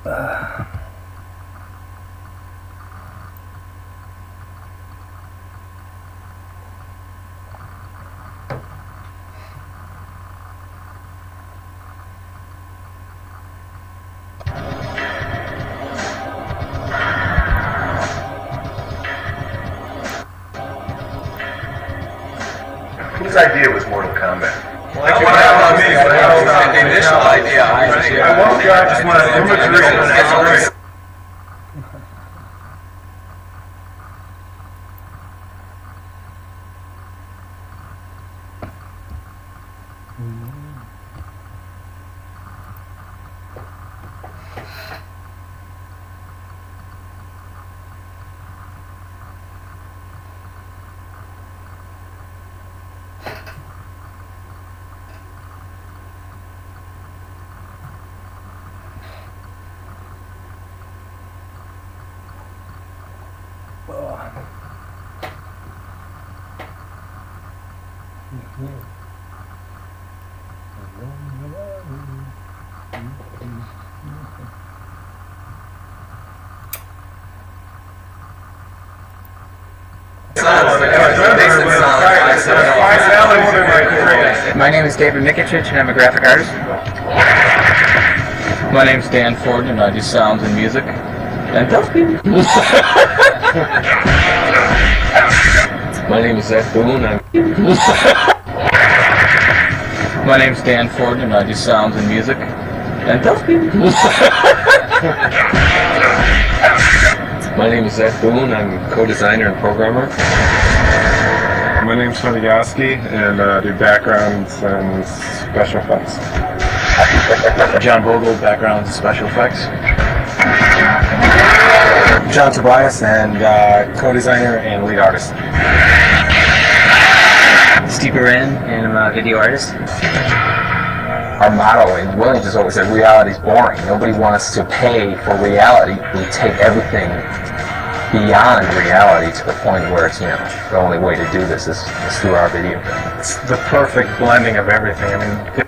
Whose idea was Mortal Kombat? Well, actually, the initial idea, I just want to imagery. My name is David Mikicic and I'm a graphic artist. My name is Dan Ford and I do sounds and music. And tell people. My name is Zach Boone. My name is Dan Ford and I do sounds and music. And tell people. My name is Zach Boone. I'm co-designer and programmer. My name's Tony Yoski, and I do backgrounds and special effects. John Vogel, backgrounds and special effects. John Tobias, and co-designer and lead artist. Steve Moran, and I'm a video artist. Our motto in Williams is always that reality's boring. Nobody wants to pay for reality. We take everything beyond reality to the point where it's, the only way to do this is through our video. It's the perfect blending of everything. I mean,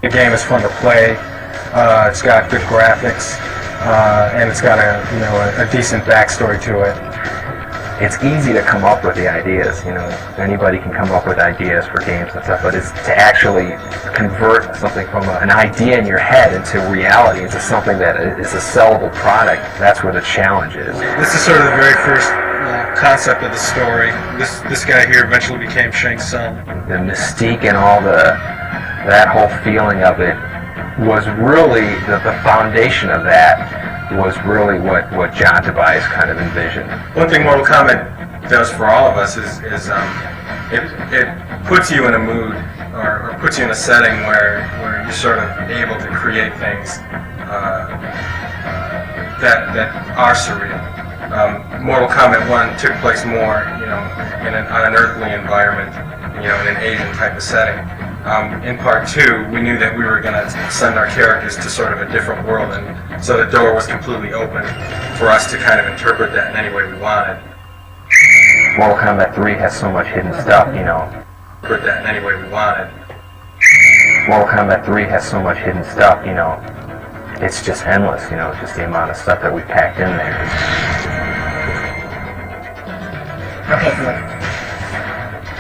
the game is fun to play. It's got good graphics, and it's got a decent backstory to it. It's easy to come up with the ideas, anybody can come up with ideas for games and stuff, but it's to actually convert something from an idea in your head into reality, into something that is a sellable product. That's where the challenge is. This is sort of the very first concept of the story. This guy here eventually became Shang Tsung. The mystique and all that whole feeling of it was really, the foundation of that was really what John Tobias kind of envisioned. One thing Mortal Kombat does for all of us is it puts you in a mood or puts you in a setting where you're sort of able to create things that are surreal. Mortal Kombat 1 took place more, in an unearthly environment, in an Asian type of setting. In part 2, we knew that we were going to send our characters to sort of a different world, and so the door was completely open for us to kind of interpret that in any way we wanted. Mortal Kombat 3 has so much hidden stuff, Interpret that in any way we wanted. Mortal Kombat 3 has so much hidden stuff, it's just endless, just the amount of stuff that we packed in there. Okay, look.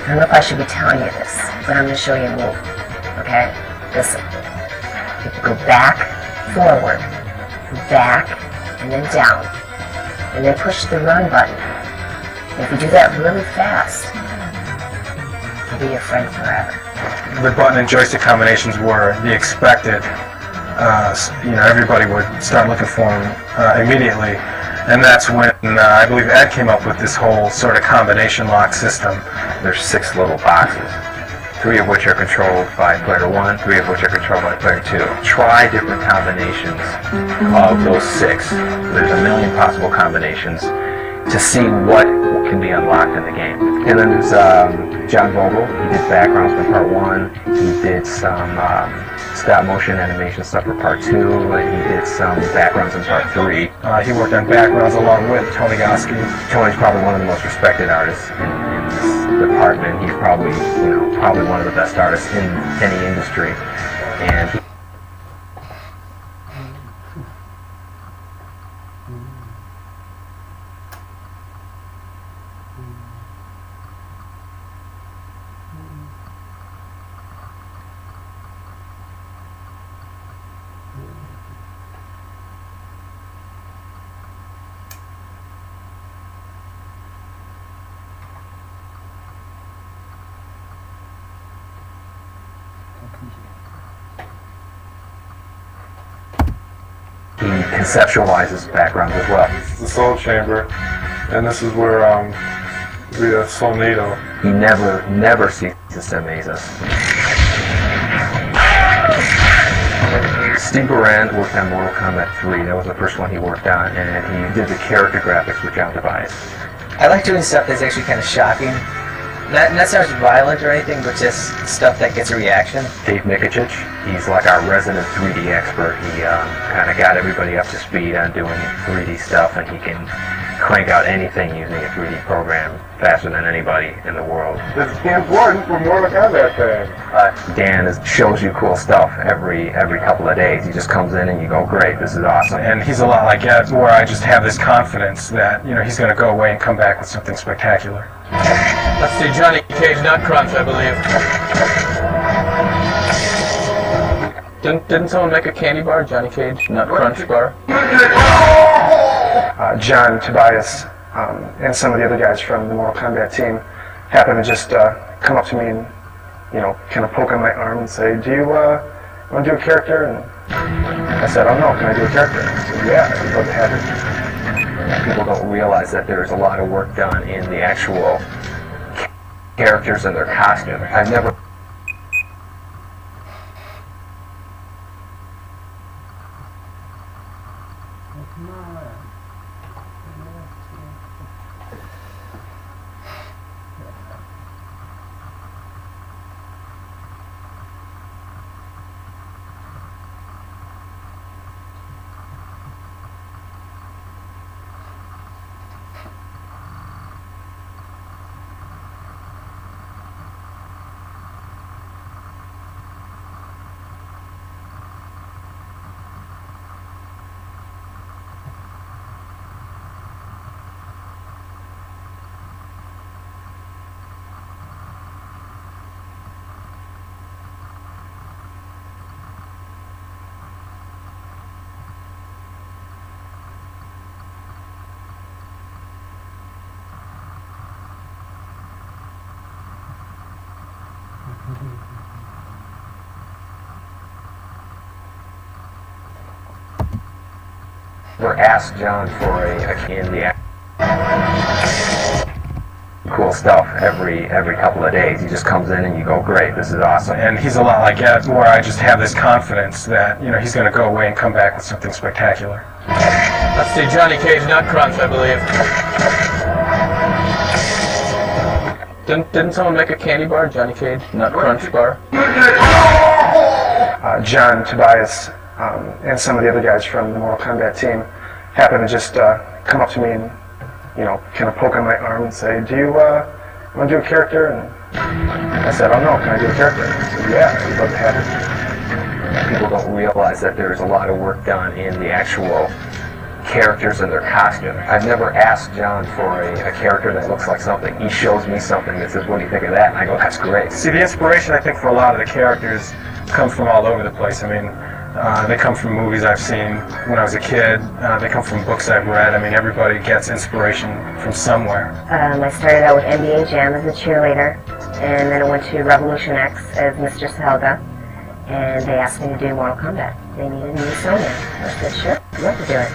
I don't know if I should be telling you this, but I'm going to show you a move, okay? Listen. You go back, forward, back, and then down. And then push the run button. And if you do that really fast, I'll be your friend forever. the button and joystick combinations were the expected. Everybody would start looking for them immediately. And that's when I believe Ed came up with this whole sort of combination lock system. There's 6 little boxes, 3 of which are controlled by player 1, 3 of which are controlled by player 2. Try different combinations of those 6. There's a million possible combinations to see what can be unlocked in the game. And then there's John Vogel. He did backgrounds for part 1. He did some stop motion animation stuff for part 2. He did some backgrounds in part 3. He worked on backgrounds along with Tony Yoski. Tony's probably one of the most respected artists in this department. He's probably, probably one of the best artists in any industry. And he conceptualizes backgrounds as well. This is the soul chamber, and this is where the soul needle. He never ceases to amaze us. Steve Barand worked on Mortal Kombat 3. That was the first one he worked on, and he did the character graphics with John Tobias. I like doing stuff that's actually kind of shocking. Not so much violent or anything, but just stuff that gets a reaction. Dave Mikuchich, he's like our resident 3D expert. He kind of got everybody up to speed on doing 3D stuff, and he can crank out anything using a 3D program faster than anybody in the world. It's important for Mortal Kombat fans. Dan shows you cool stuff every couple of days. He just comes in and you go, great, this is awesome. And he's a lot like Ed, where I just have this confidence that he's going to go away and come back with something spectacular. Let's see, Johnny Cage Nut Crunch, I believe. Didn't someone make a candy bar, Johnny Cage Nut Crunch bar? John Tobias and some of the other guys from the Mortal Kombat team happened to just come up to me and, kind of poke on my arm and say, do you want to do a character? And I said, oh no, can I do a character? And I said, yeah, I'd love to have it. People don't realize that there's a lot of work done in the actual characters and their costume. I've never asked John for a cool stuff every couple of days. He just comes in and you go, great, this is awesome. And he's a lot like Ed, where I just have this confidence that he's going to go away and come back with something spectacular. Let's see, Johnny Cage Nut Crunch, I believe. Didn't someone make a candy bar, Johnny Cage Nut Crunch bar? John Tobias and some of the other guys from the Mortal Kombat team happened to just come up to me and, kind of poke on my arm and say, do you want to do a character? And I said, oh no, can I do a character? And I said, yeah, I'd love to have it. People don't realize that there's a lot of work done in the actual characters and their costume. I've never asked John for a character that looks like something. He shows me something that says, what do you think of that? And I go, that's great. See, the inspiration, I think, for a lot of the characters comes from all over the place. I mean, they come from movies I've seen when I was a kid. They come from books I've read. I mean, everybody gets inspiration from somewhere. I started out with NBA Jam as a cheerleader, and then I went to Revolution X as Mr. Helga, and they asked me to do Mortal Kombat. They needed me to Sonya. I said, sure, I'd love to do it.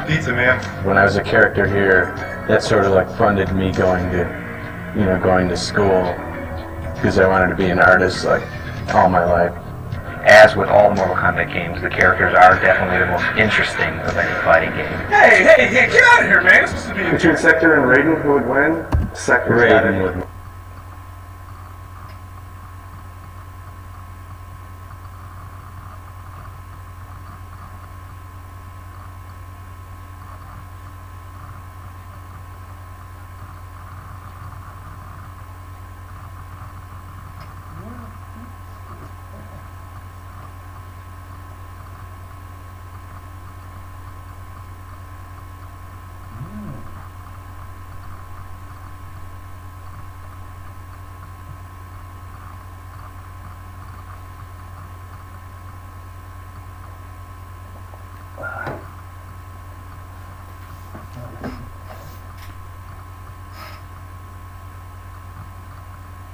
Pizza, man. When I was a character here, that sort of like funded me going to school, because I wanted to be an artist like all my life. As with all Mortal Kombat games, the characters are definitely the most interesting of any fighting game. Hey, get out of here, man! It's supposed to be Between Sector and Raiden, who would win? Sector's got it. Raiden would.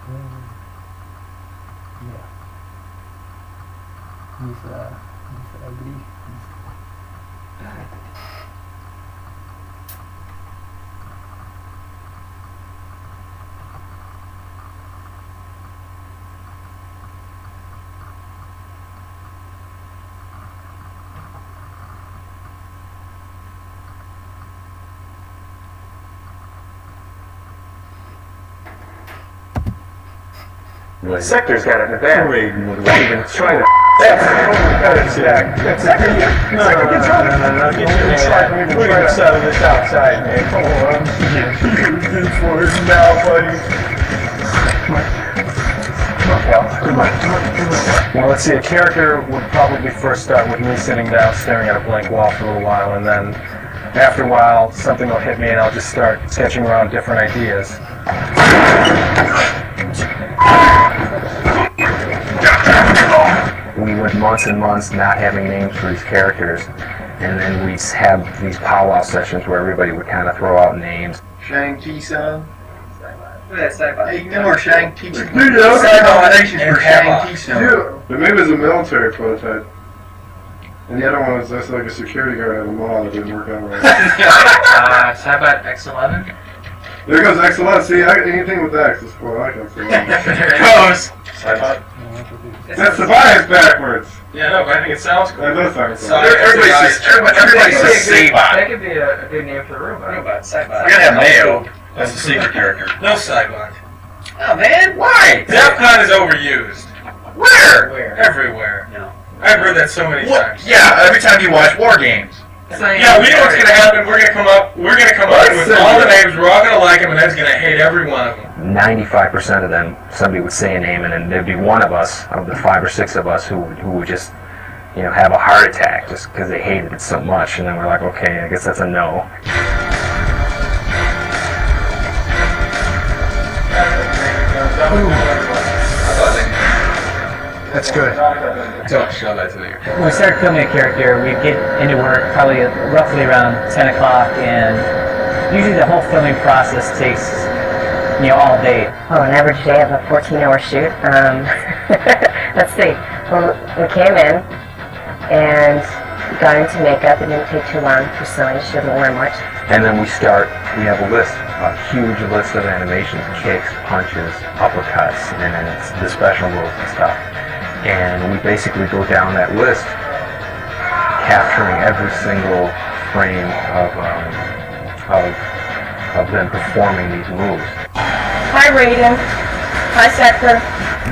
He's ugly. Sector's got it in the bag. Parading with Not even trying to. Got it in the bag. Sector, Sector, get trying to. No, get your name out. We're gonna settle this outside, man. Come on. For it now, buddy. Well, let's see. A character would probably first start with me sitting down, staring at a blank wall for a little while, and then after a while, something will hit me, and I'll just start sketching around different ideas. We went months and months not having names for these characters, and then we'd have these powwow sessions where everybody would kind of throw out names. Shang-Chi-san. Hey, No more Shang-Chi. Nominations for Shang-Chi-san. The name is a military prototype. And the other one was just like a security guard at a mall that didn't work out right. So how about X11? There goes XLS. See, anything with X is cool. I like XLS. There it goes. That's the bias backwards. Yeah, no, but I think it sounds cool. That does sound So cool. Everybody says Saban. That could be a good name for the room. I don't know about Saibot. We're gonna have Mayo. That's a secret character. No Cybot. Oh man, why? DEFCON is overused. Where? Everywhere. No. I've heard that so many What? times. Yeah, every time you watch War Games. Yeah, we know what's gonna happen. We're gonna come up with all the names. We're all gonna like them, and Ed's gonna hate every one of them. 95% of them, somebody would say a name, and then there'd be one of us, of the 5 or 6 of us, who would just, have a heart attack just because they hated it so much. And then we're like, okay, I guess that's a no. That's good. Don't show that to me. When we started filming a character, we'd get into work probably roughly around 10 o'clock, and usually the whole filming process takes, all day. Oh, an average day of a 14-hour shoot. Let's see. Well, we came in and got into makeup. It didn't take too long for Sonya. She doesn't wear much. And then we have a list, a huge list of animations, kicks, punches, uppercuts, and then it's the special moves and stuff. And we basically go down that list, capturing every single frame of them performing these moves. Hi, Raiden. Hi, Sector.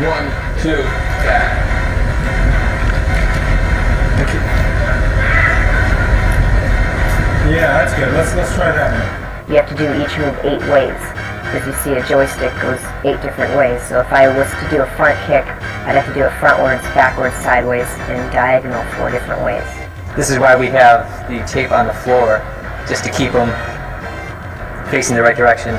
1, 2, back. Yeah, that's good. Let's try that. You have to do each move 8 ways. As you see, a joystick goes 8 different ways. So if I was to do a front kick, I'd have to do it frontwards, backwards, sideways, and diagonal 4 different ways. This is why we have the tape on the floor, just to keep them facing the right direction.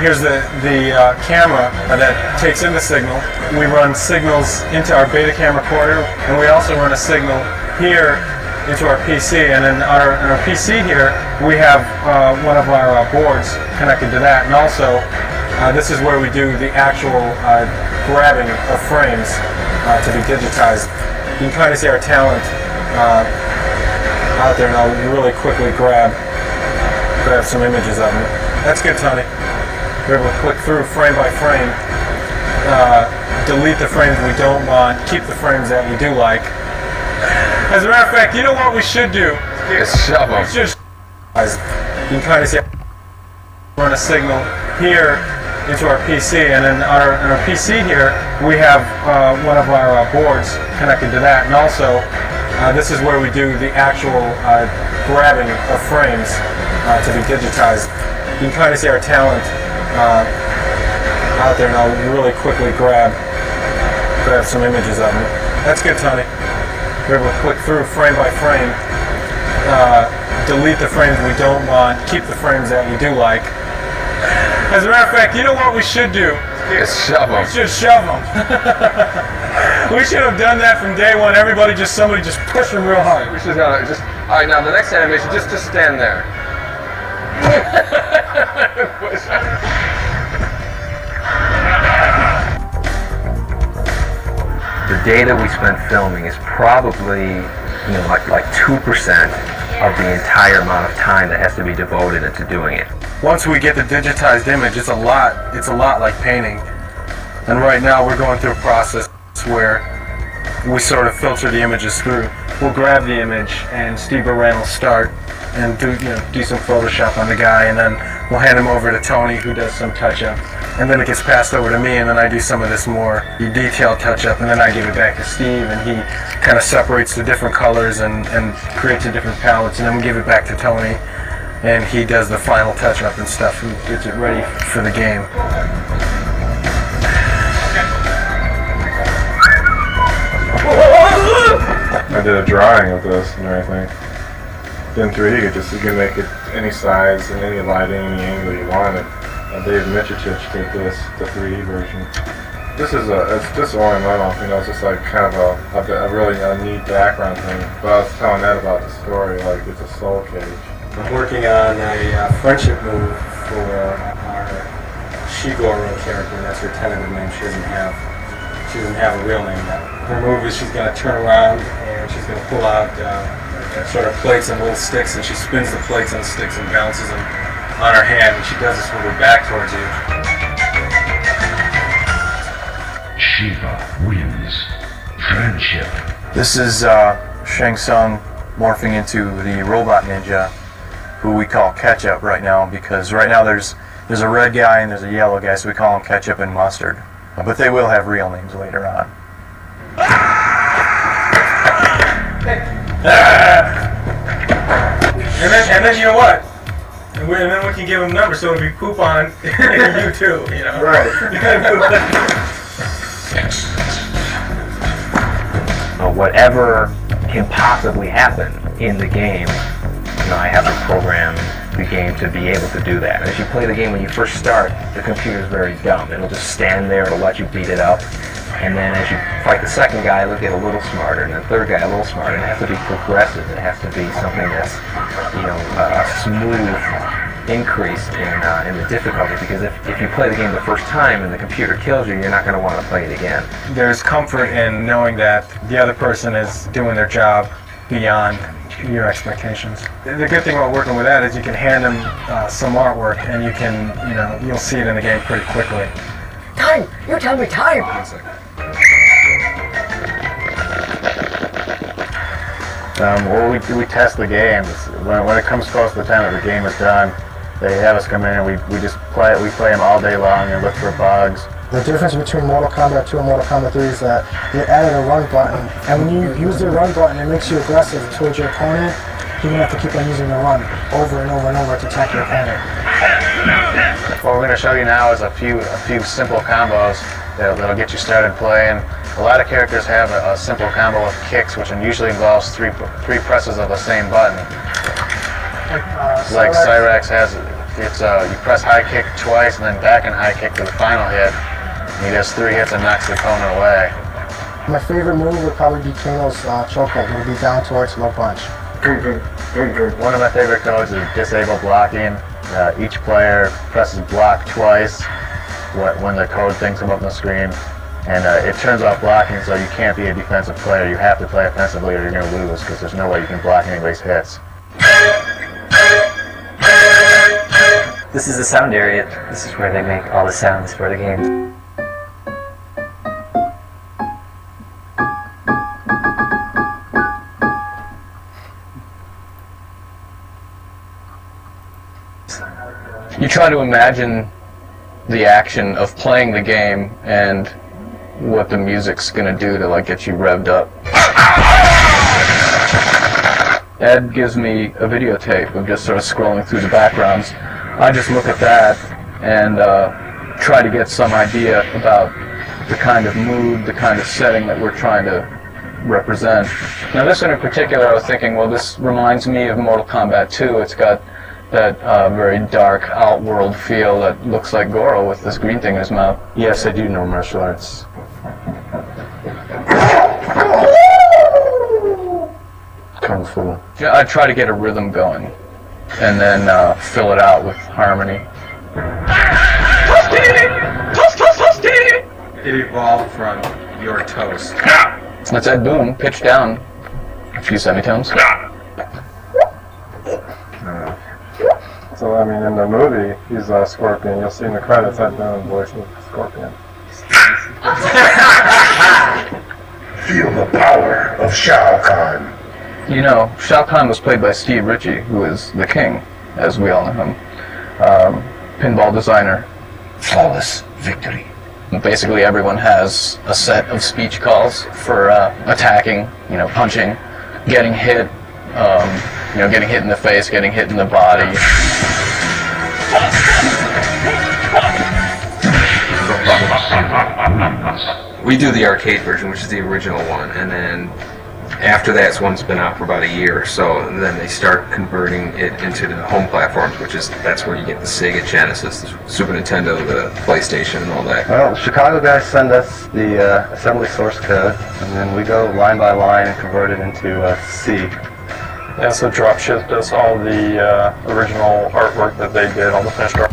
Here's the camera that takes in the signal. We run signals into our Betacam recorder, and we also run a signal here into our PC. And in our PC here, we have one of our boards connected to that. And also, this is where we do the actual grabbing of frames to be digitized. You can kind of see our talent out there, and I'll really quickly grab some images of them. That's good, Tony. We're able to click through frame by frame, delete the frames we don't want, keep the frames that we do like. As a matter of fact, you know what we should do? Just shove them. You can kind of see run a signal here into our PC, and in our PC here, we have one of our boards connected to that, and also this is where we do the actual grabbing of frames to be digitized. You can kind of see our talent out there, and I'll really quickly grab some images of them. That's good, Tony. We're able to click through frame by frame, delete the frames we don't want, keep the frames that we do like. As a matter of fact, you know what we should do? Just shove them. Just shove them. We should have done that from day one. Somebody just push them real hard. We should have just. All right, now the next animation, just stand there. The day that we spent filming is probably, like 2% of the entire amount of time that has to be devoted into doing it. Once we get the digitized image, it's a lot like painting. And right now we're going through a process where we sort of filter the images through. We'll grab the image and Steve Baran will start and do some Photoshop on the guy, and then we'll hand him over to Tony, who does some touch-up. And then it gets passed over to me, and then I do some of this more detailed touch-up, and then I give it back to Steve, and he kind of separates the different colors and creates a different palettes, and then we give it back to Tony, and he does the final touch-up and stuff, and gets it ready for the game. I did a drawing of this and everything. In 3D, you can make it any size and any lighting, any angle you want it. Dave Michich did this, the 3D version. This is it's just ornamental, it's just like kind of a really neat background thing. But I was telling Ed about the story, like it's a soul cage. I'm working on a friendship move for our Shigoro character. That's her tentative name. She doesn't have a real name yet. Her move is she's going to turn around and she's going to pull out sort of plates and little sticks, and she spins the plates and sticks and bounces them on her hand, and she does this with her back towards you. Shiva wins. Friendship. This is Shang Tsung morphing into the robot ninja, who we call Ketchup right now, because right now there's a red guy and there's a yellow guy, so we call them Ketchup and Mustard. But they will have real names later on. And then you know what? And then we can give them numbers, so if you poop on you too, Right. Whatever can possibly happen in the game, I have to program the game to be able to do that. And as you play the game when you first start, the computer's very dumb. It'll just stand there, it'll let you beat it up. And then as you fight the second guy, it'll get a little smarter, and the third guy a little smarter. And it has to be progressive. It has to be something that's, a smooth increase in the difficulty. Because if you play the game the first time and the computer kills you, you're not going to want to play it again. There's comfort in knowing that the other person is doing their job beyond your expectations. The good thing about working with that is you can hand them some artwork, and you can, you'll see it in the game pretty quickly. Time! You tell me time! We test the games. When it comes close to the time that the game is done, they have us come in and we just play it. We play them all day long and look for bugs. The difference between Mortal Kombat 2 and Mortal Kombat 3 is that they added a run button, and when you use the run button, it makes you aggressive towards your opponent. You're going to have to keep on using the run over and over and over to attack your opponent. What we're going to show you now is a few simple combos that'll get you started playing. A lot of characters have a simple combo of kicks, which usually involves three presses of the same button. Like Cyrax has, you press high kick twice and then back and high kick to the final hit. He does 3 hits and knocks the opponent away. My favorite move would probably be Kano's chokehold. It would be down towards low punch. One of my favorite codes is disable blocking. Each player presses block twice when the code things come up on the screen. And it turns off blocking, so you can't be a defensive player. You have to play offensively or you're going to lose, because there's no way you can block anybody's hits. This is the sound area. This is where they make all the sounds for the game. You try to imagine the action of playing the game and what the music's gonna do to get you revved up. Ed gives me a videotape of just sort of scrolling through the backgrounds. I just look at that and try to get some idea about the kind of mood, the kind of setting that we're trying to represent. Now this one in particular, I was thinking, well, this reminds me of Mortal Kombat 2. It's got that very dark outworld feel that looks like Goro with this green thing in his mouth. Yes, I do know martial arts. Kung Fu. I try to get a rhythm going, and then fill it out with harmony. It evolved from your toast. Let's add boom, pitch down, a few semitones. So, I mean, in the movie, he's Scorpion. You'll see in the credits, I've done the voice of Scorpion. Feel the power of Shao Kahn. You know, Shao Kahn was played by Steve Ritchie, who is the king, as we all know him. Pinball designer. Flawless victory. Basically, everyone has a set of speech calls for attacking, punching, getting hit, getting hit in the face, getting hit in the body. We do the arcade version, which is the original one, and then after that's one's been out for about a year or so, and then they start converting it into the home platforms, that's where you get the Sega Genesis, the Super Nintendo, the PlayStation, and all that. Well, the Chicago guys send us the assembly source code, and then we go line by line and convert it into C. Yeah, so Dropship does all the original artwork that they did, all the finished art.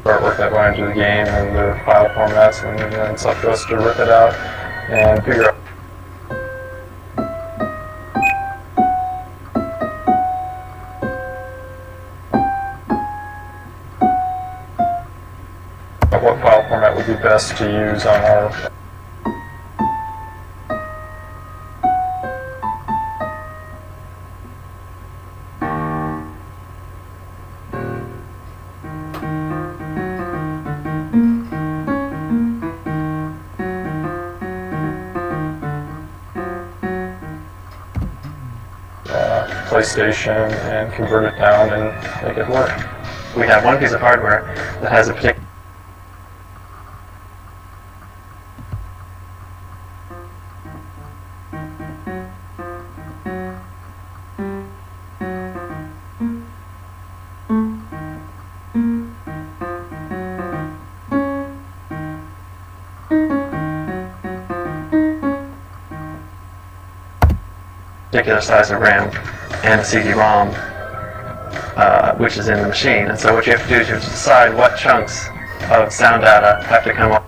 Artwork that went into the game and the file formats, and then it's up to us to rip it out and figure out what file format would be best to use on our PlayStation and convert it down and make it work. We have one piece of hardware that has a particular size of RAM and a CD-ROM, which is in the machine. And so what you have to do is you have to decide what chunks of sound data have to come up.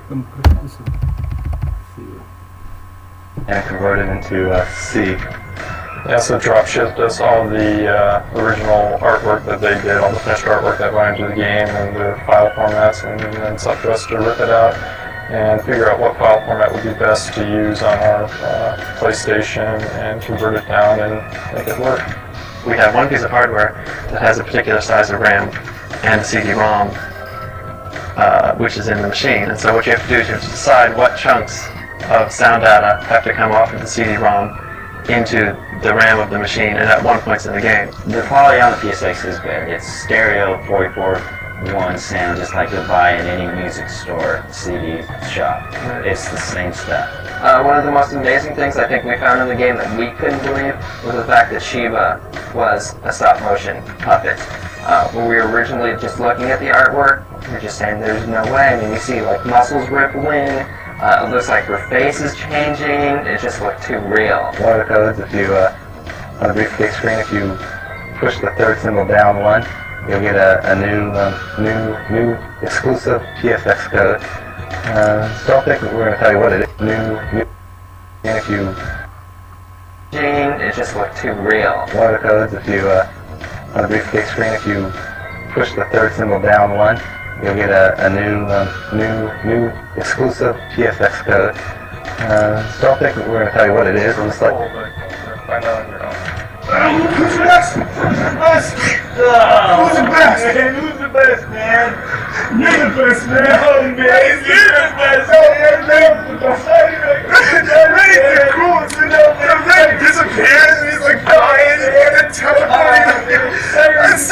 And converted into C. Yeah, so drop shipped us all the original artwork that they did, all the finished artwork that went into the game and their file formats, and then it's up to us to rip it out and figure out what file format would be best to use on our PlayStation and convert it down and make it work. We have one piece of hardware that has a particular size of RAM and a CD-ROM, which is in the machine. And so what you have to do is you have to decide what chunks of sound data have to come off of the CD-ROM into the RAM of the machine and at one point in the game. The quality on the PSX is good. It's stereo 44.1 sound, just like you'll buy in any music store, CD shop. It's the same stuff. One of the most amazing things I think we found in the game that we couldn't believe was the fact that Shiva was a stop-motion puppet. When we were originally just looking at the artwork, we were just saying there's no way. I mean, you see like muscles rippling, it looks like her face is changing, it just looked too real. One of the codes, if you, on the briefcase screen, if you push the third symbol down one, you'll get a new exclusive PSX code. So don't think we're going to tell you what it is. New, and if you... It just looked too real. One of the codes, if you, on the briefcase screen, if you push the third symbol down one, you'll get a new exclusive PSX code. So don't think we're going to tell you what it is. We'll just let Find out on your own. Who's the best? Us! Who's the best? Man, who's the best, man? You're the best, man. Oh, man. You're the best. Oh, yeah, man. That really is cool. You know, man. Then disappears and he's like dying and then teleporting. It's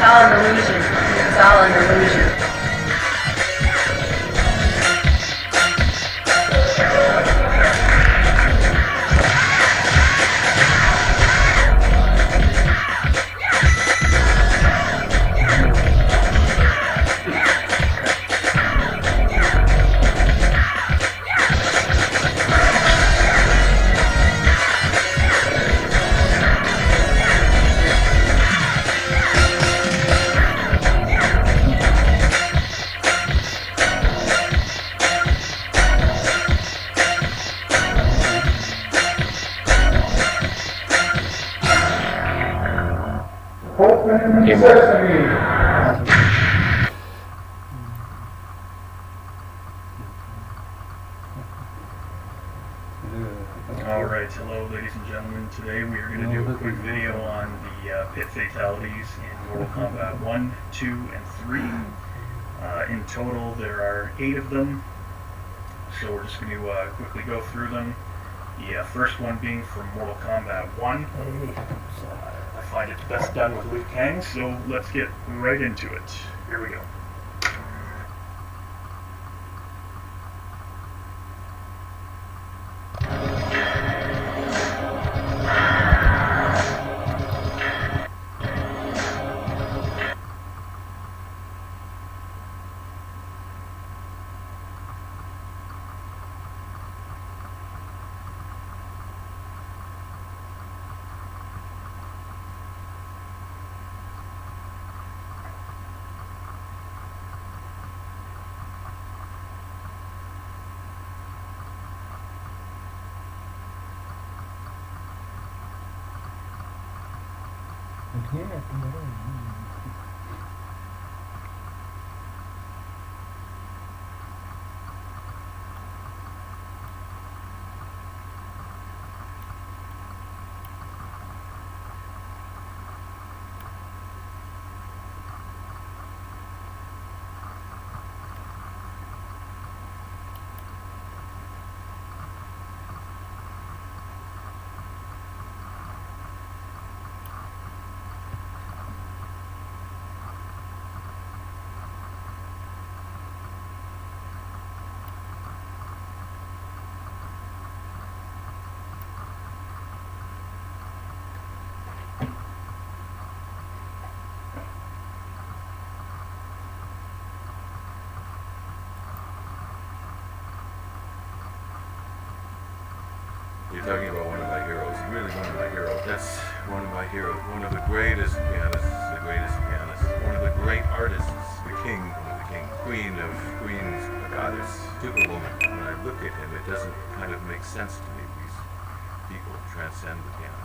all an illusion. It's all an illusion. Alright, hello ladies and gentlemen. Today we are going to do a quick video on the pit fatalities in Mortal Kombat 1, 2, and 3. In total there are 8 of them, so we're just going to quickly go through them. The first one being from Mortal Kombat 1. I find it best done with Liu Kang, so let's get right into it. Here we go. You're talking about one of my heroes, really one of my heroes. That's one of my heroes, one of the greatest pianists, one of the great artists. We king, the king, queen of queens, a goddess, superwoman. When I look at him, it doesn't kind of make sense to me. These people transcend the piano.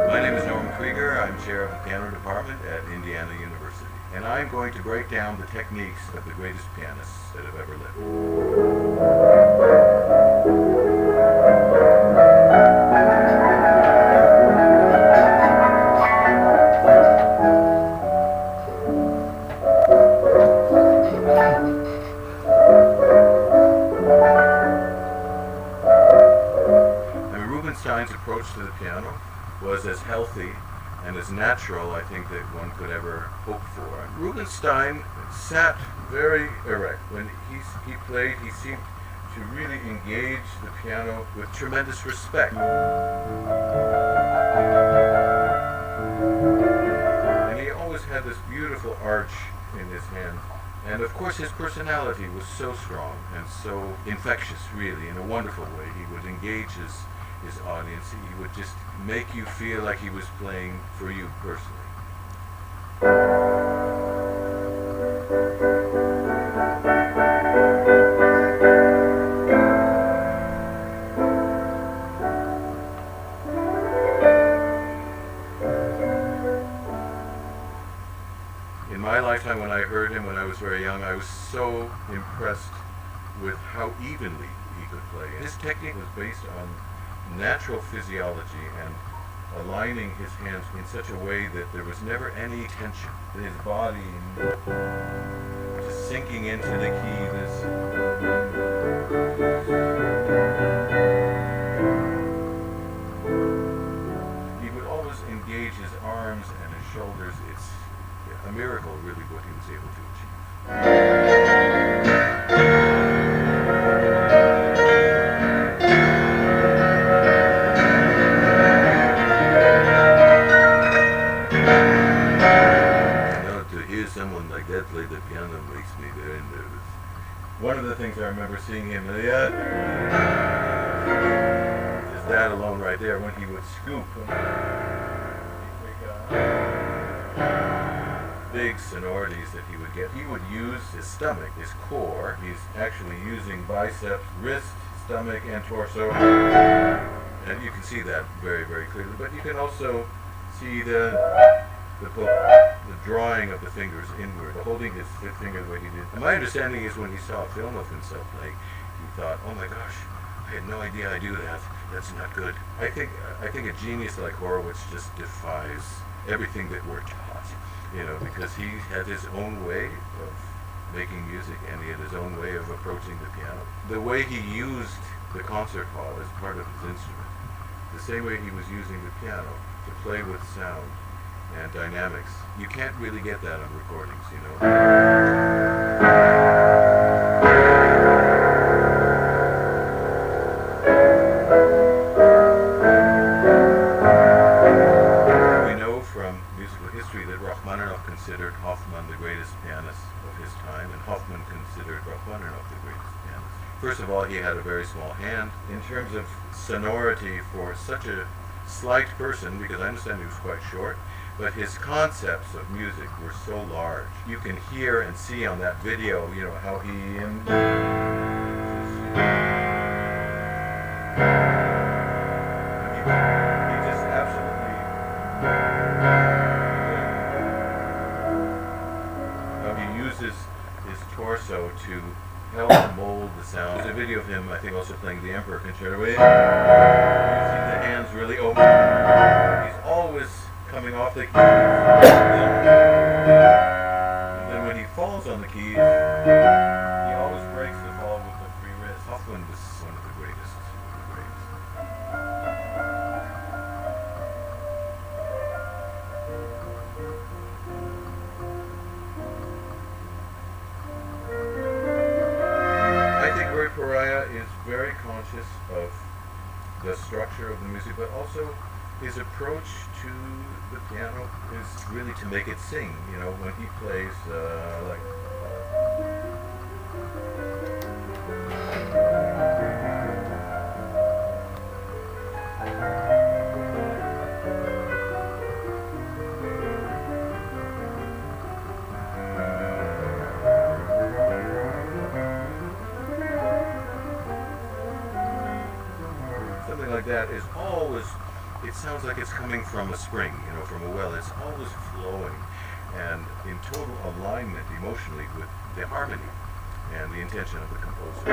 My name is Norman Krieger. I'm chair of the piano department at Indiana University. And I'm going to break down the techniques of the greatest pianists that have ever lived. Rubinstein's approach to the piano was as healthy and as natural, I think, that one could ever hope for. Rubinstein sat very erect. When he played, he seemed to really engage the piano with tremendous respect. And he always had this beautiful arch in his hand. And of course his personality was so strong and so infectious, really, in a wonderful way. He would engage his audience. He would just make you feel like he was playing for you personally. In my lifetime, when I heard him when I was very young, I was so impressed with how evenly he could play. His technique was based on natural physiology and aligning his hands in such a way that there was never any tension. His body just sinking into the key. He would always engage his arms and his shoulders. It's a miracle, really, what he was able to achieve. Someone like that play the piano makes me very nervous. One of the things I remember seeing him is that alone right there when he would scoop. Big sonorities that he would get. He would use his stomach, his core. He's actually using biceps, wrist, stomach, and torso. And you can see that very, very clearly. But you can also see the drawing of the fingers inward, holding his finger the way he did. And my understanding is when he saw a film of himself playing, he thought, "Oh my gosh, I had no idea I do that. That's not good." I think a genius like Horowitz just defies everything that we're taught, because he had his own way of making music and he had his own way of approaching the piano. The way he used the concert hall as part of his instrument, the same way he was using the piano to play with sound and dynamics. You can't really get that on recordings, We know from musical history that Rachmaninoff considered Hoffman the greatest pianist of his time, and Hoffman considered Rachmaninoff the greatest pianist. First of all, he had a very small hand. In terms of sonority for such a slight person, because I understand he was quite short, but his concepts of music were so large. You can hear and see on that video, how he just absolutely, he uses his torso to help mold the sound. There's a video of him, I think, also playing the Emperor Concerto. You see the hands really open. He's always coming off the keys. And then when he falls on the keys, he always breaks the fall with the free wrist. Hoffman was one of the greatest. I think Roy Pariah is very conscious of the structure of the music, but also his approach to the piano is really to make it sing. When he plays something like that is always, it sounds like it's coming from a spring, you know, from a well. It's always flowing and in total alignment emotionally with the harmony and the intention of the composer.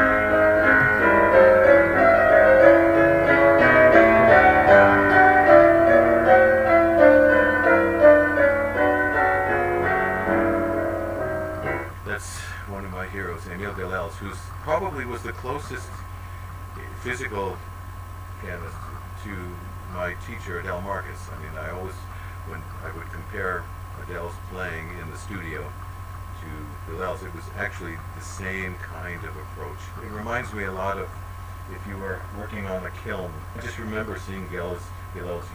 That's one of my heroes, Emil Galels, who probably was the closest physical pianist to my teacher, Adele Marcus. I mean, I always, when I would compare Adele's playing in the studio to Galels, it was actually the same kind of approach. It reminds me a lot of if you were working on a kiln. I just remember seeing Galels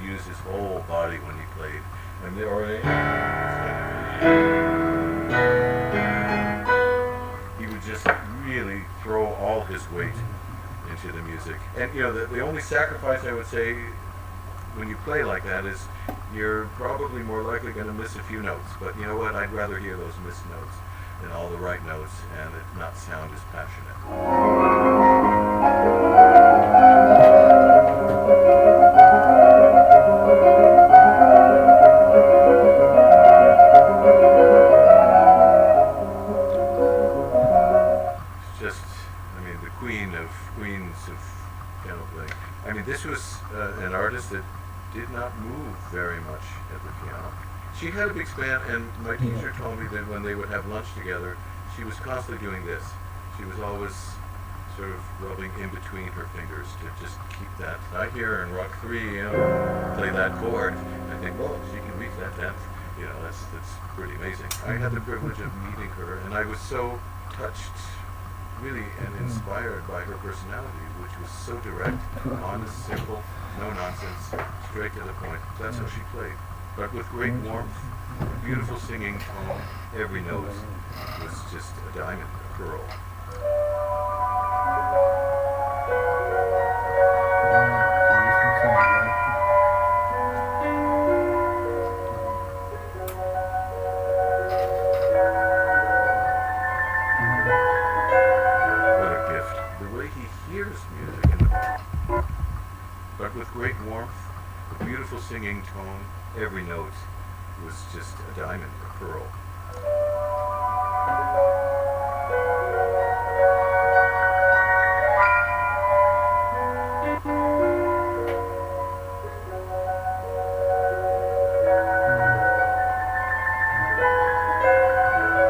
use his whole body when he played. And they already, he would just really throw all his weight into the music. And you know, the only sacrifice I would say when you play like that is you're probably more likely going to miss a few notes. But you know what? I'd rather hear those missed notes than all the right notes and it not sound as passionate. This was an artist that did not move very much at the piano. She had a big span, and my teacher told me that when they would have lunch together, she was constantly doing this. She was always sort of rubbing in between her fingers to just keep that. I hear her in Rock 3, you know, play that chord. I think, well, she can reach that 10th. You know, that's pretty amazing. I had the privilege of meeting her, and I was so touched, really, and inspired by her personality, which was so direct, honest, simple, no nonsense, straight to the point. That's how she played. But with great warmth, beautiful singing tone, every note was just a diamond, a pearl. With great warmth, a beautiful singing tone, every note was just a diamond, a pearl.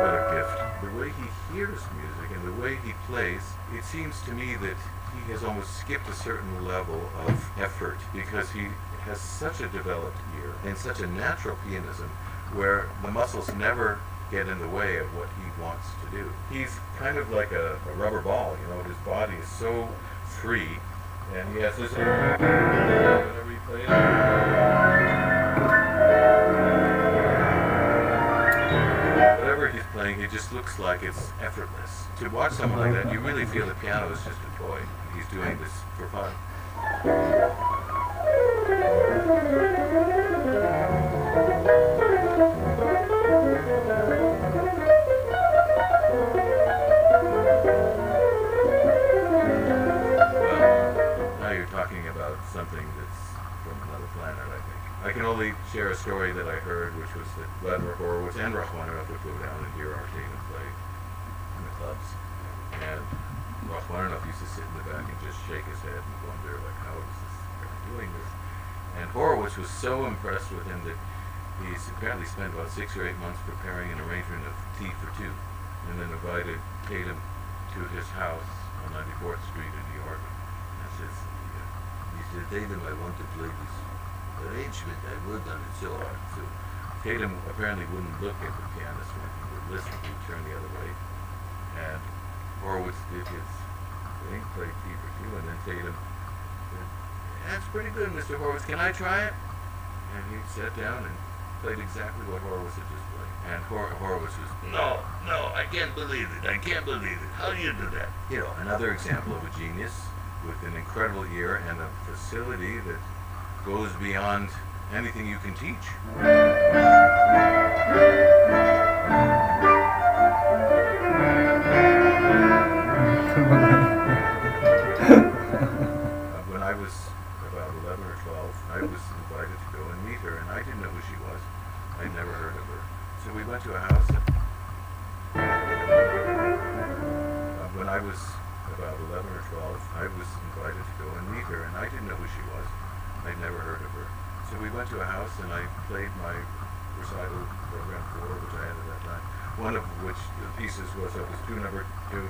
What a gift. The way he hears music and the way he plays, it seems to me that he has almost skipped a certain level of effort because he has such a developed ear and such a natural pianism where the muscles never get in the way of what he wants to do. He's kind of like a rubber ball, you know, his body is so free and he has this whenever he plays. Whatever he's playing, it just looks like it's effortless. To watch someone like that, you really feel the piano is just a toy. He's doing this for fun. Well, now you're talking about something that's from another planet, I think. I can only share a story that I heard, which was that Vladimir Horowitz and Rachmaninoff would go down and hear our team play in the clubs. And Rachmaninoff used to sit in the back and just shake his head and wonder, like, how is this guy doing this? And Horowitz was so impressed with him that he's apparently spent about 6 or 8 months preparing an arrangement of Tea for Two, and then invited Tatum to his house on 94th Street in New York. And says, he said, Tatum, I want to play this arrangement. I worked on it so hard. So Tatum apparently wouldn't look at the pianist when he would listen. He would turn the other way. And Horowitz did his thing, played Tea for Two, and then Tatum said, that's pretty good, Mr. Horowitz. Can I try it? And he sat down and played exactly what Horowitz had just played. And Horowitz was, no, I can't believe it. I can't believe it. How do you do that? You know, another example of a genius with an incredible ear and a facility that goes beyond anything you can teach. When I was about 11 or 12, I was invited to go and meet her, and I didn't know who she was. I'd never heard of her. So we went to a house. When I was about 11 or 12, I was invited to go and meet her, and I didn't know who she was. I'd never heard of her. So we went to a house, and I played my recital program 4, which I had at that time. One of which the pieces was number 2.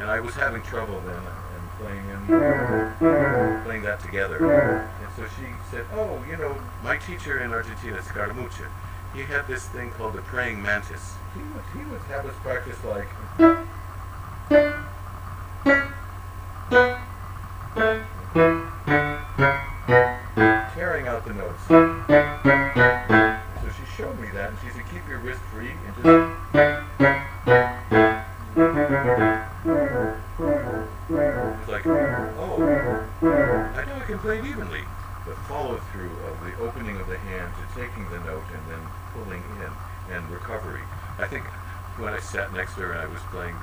And I was having trouble then and playing that together. And so she said, "Oh, you know, my teacher in Argentina, Scaramucci, he had this thing called the praying mantis. He would have us practice like." Carrying out the notes. So she showed me that, and she said, "Keep your wrist free and just." It's like, oh, I know I can play it evenly. The follow through of the opening of the hand to taking the note and then pulling in and recovery. I think when I sat next to her and I was playing,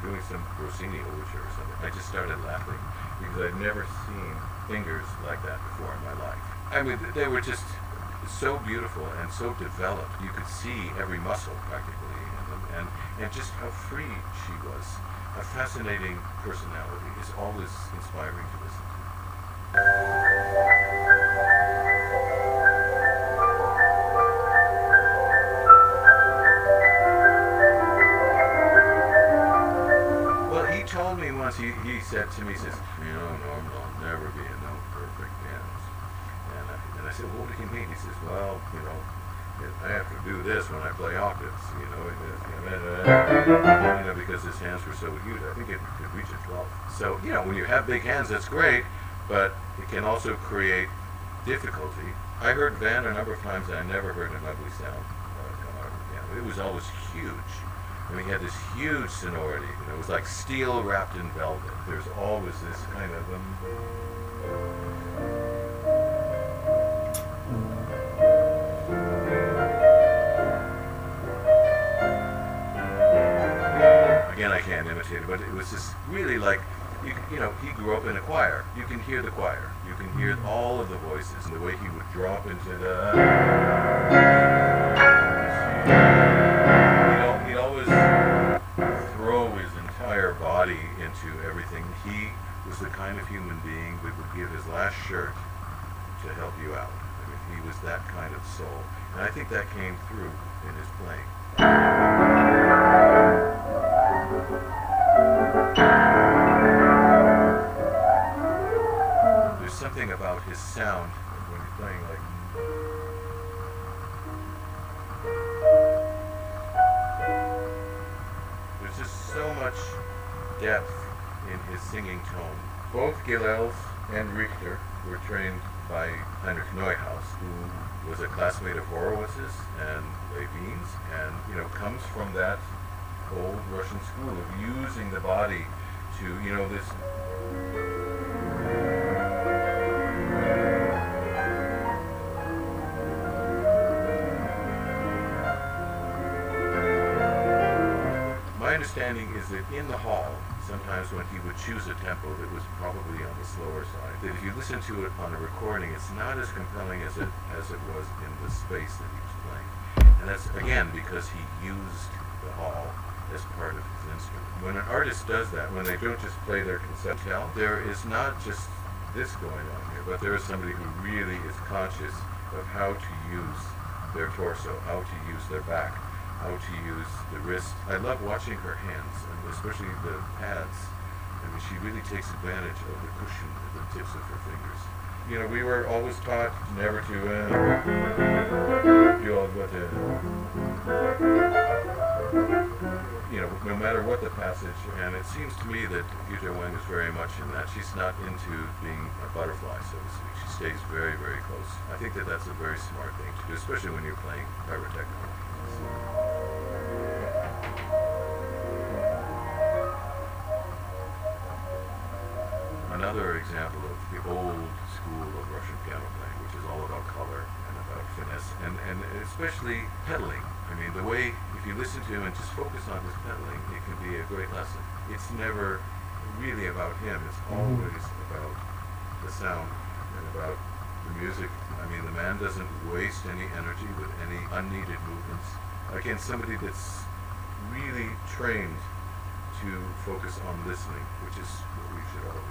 doing some Rossini overture or something, I just started laughing because I'd never seen fingers like that before in my life. I mean, they were just so beautiful and so developed. You could see every muscle practically in them, and just how free she was. A fascinating personality is always inspiring to listen to. Well, he told me once, he said to me, he says, "You know, Norman, I'll never be a note perfect pianist." And I said, "Well, what do you mean?" He says, "Well, you know, I have to do this when I play octaves, you know, because his hands were so huge. I think it could reach a 12. So, you know, when you have big hands, that's great, but it can also create difficulty. I heard Van a number of times, and I never heard an ugly sound come out of the piano. It was always huge. I mean, he had this huge sonority. You know, it was like steel wrapped in velvet. There's always this kind of Again, I can't imitate it, but it was just really like, you know, he grew up in a choir. You can hear the choir. You can hear all of the voices and the way he would drop into the... He'd always throw his entire body into everything. He was the kind of human being that would give his last shirt to help you out. I mean, he was that kind of soul. And I think that came through in his playing. There's something about his sound when he's playing like... There's just so much depth in his singing tone. Both Gilels and Richter were trained by Heinrich Neuhaus, who was a classmate of Horowitz's and Levin's, and, you know, comes from that old Russian school of using the body to, you know, this... My understanding is that in the hall, sometimes when he would choose a tempo that was probably on the slower side, that if you listen to it on a recording, it's not as compelling as it was in the space that he was playing. And that's, again, because he used the hall as part of his instrument. When an artist does that, when they don't just play their conceptual, there is not just this going on here, but there is somebody who really is conscious of how to use their torso, how to use their back, how to use the wrist. I love watching her hands, and especially the pads. I mean, she really takes advantage of the cushion at the tips of her fingers. You know, we were always taught never to do all what you know, no matter what the passage. And it seems to me that Yuta Wang is very much in that. She's not into being a butterfly, so to speak. She stays very, very close. I think that that's a very smart thing to do, especially when you're playing pyrotechnical. Another example of the old school of Russian piano playing, which is all about color and about finesse, and especially pedaling. I mean, the way, if you listen to him and just focus on his pedaling, it can be a great lesson. It's never really about him. It's always about the sound and about the music. I mean, the man doesn't waste any energy with any unneeded movements. Again, somebody that's really trained to focus on listening, which is what we should all do.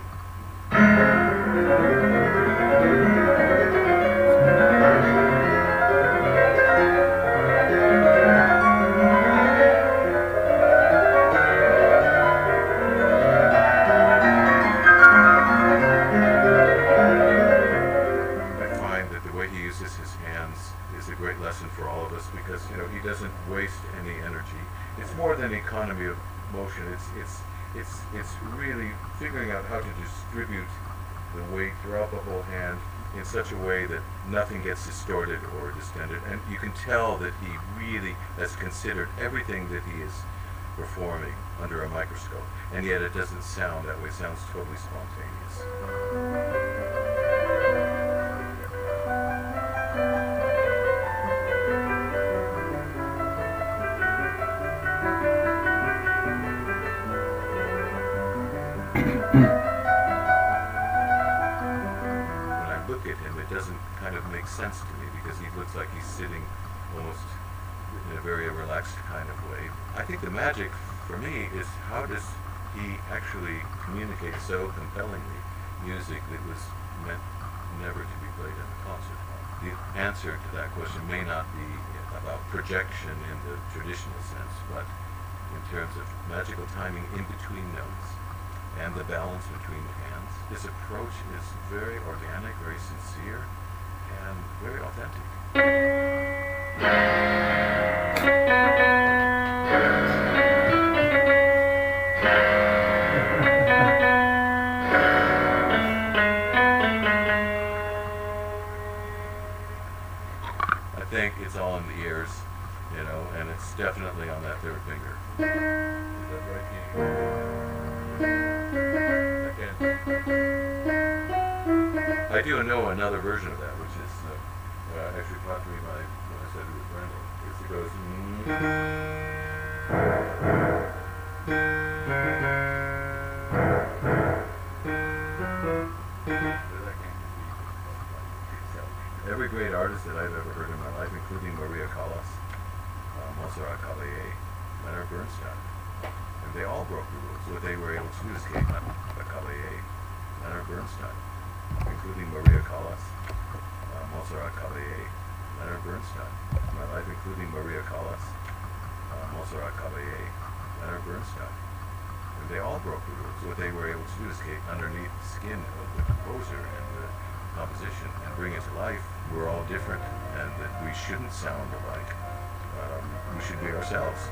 Great lesson for all of us because he doesn't waste any energy. It's more than economy of motion. It's really figuring out how to distribute the weight throughout the whole hand in such a way that nothing gets distorted or distended. And you can tell that he really has considered everything that he is performing under a microscope, and yet it doesn't sound that way. It sounds totally spontaneous. Sense to me because he looks like he's sitting almost in a very relaxed kind of way. I think the magic for me is how does he actually communicate so compellingly music that was meant never to be played in a concert hall. The answer to that question may not be about projection in the traditional sense, but in terms of magical timing in between notes and the balance between the hands. His approach is very organic, very sincere, and very authentic. I think it's all in the ears, and it's definitely on that third finger. Is that right, Keith? I do know another version of that, which is actually taught to me by when I said it was Brendel. It goes. Every great artist that I've ever heard in my life, including Maria Callas, Montserrat Caballé, Leonard Bernstein, and they all broke the rules. What they were able to do is get Caballé, Leonard Bernstein, including Maria Callas, Montserrat Caballé, Leonard Bernstein. My life, including Maria Callas, Montserrat Caballé, Leonard Bernstein. And they all broke the rules. What they were able to do is get underneath the skin of the composer and the composition and bring it to life. We're all different, and that we shouldn't sound alike. We should be ourselves.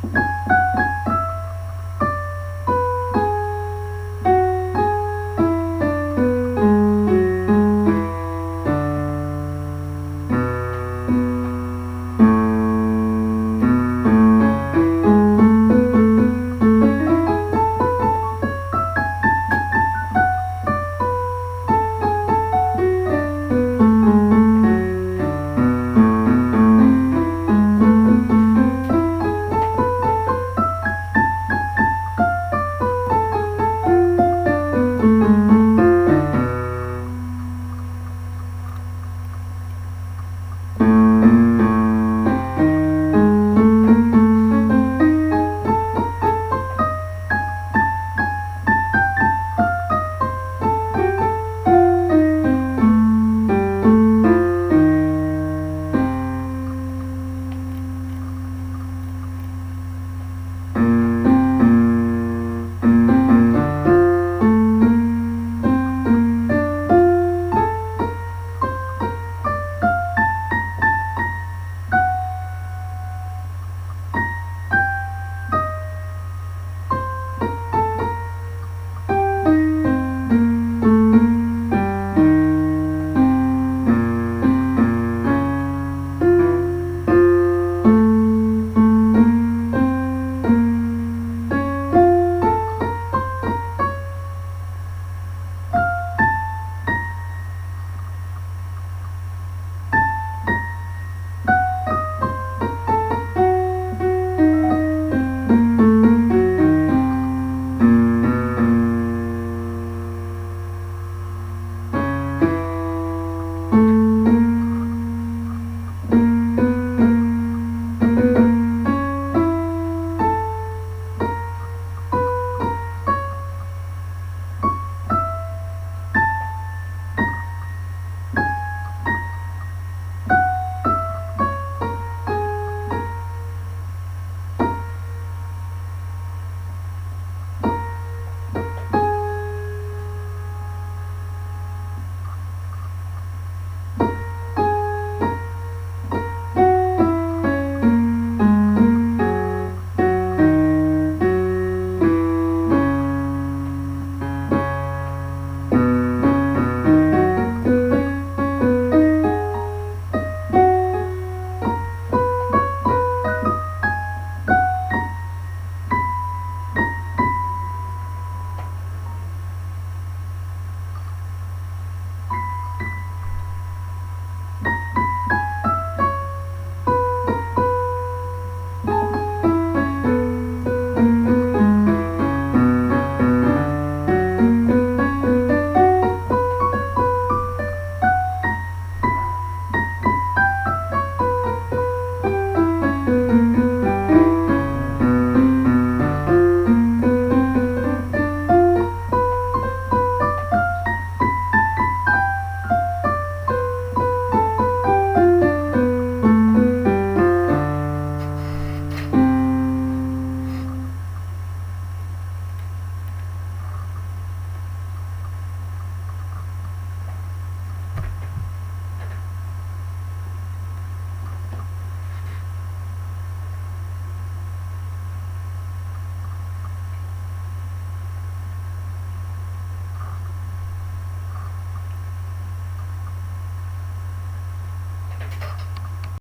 Bye.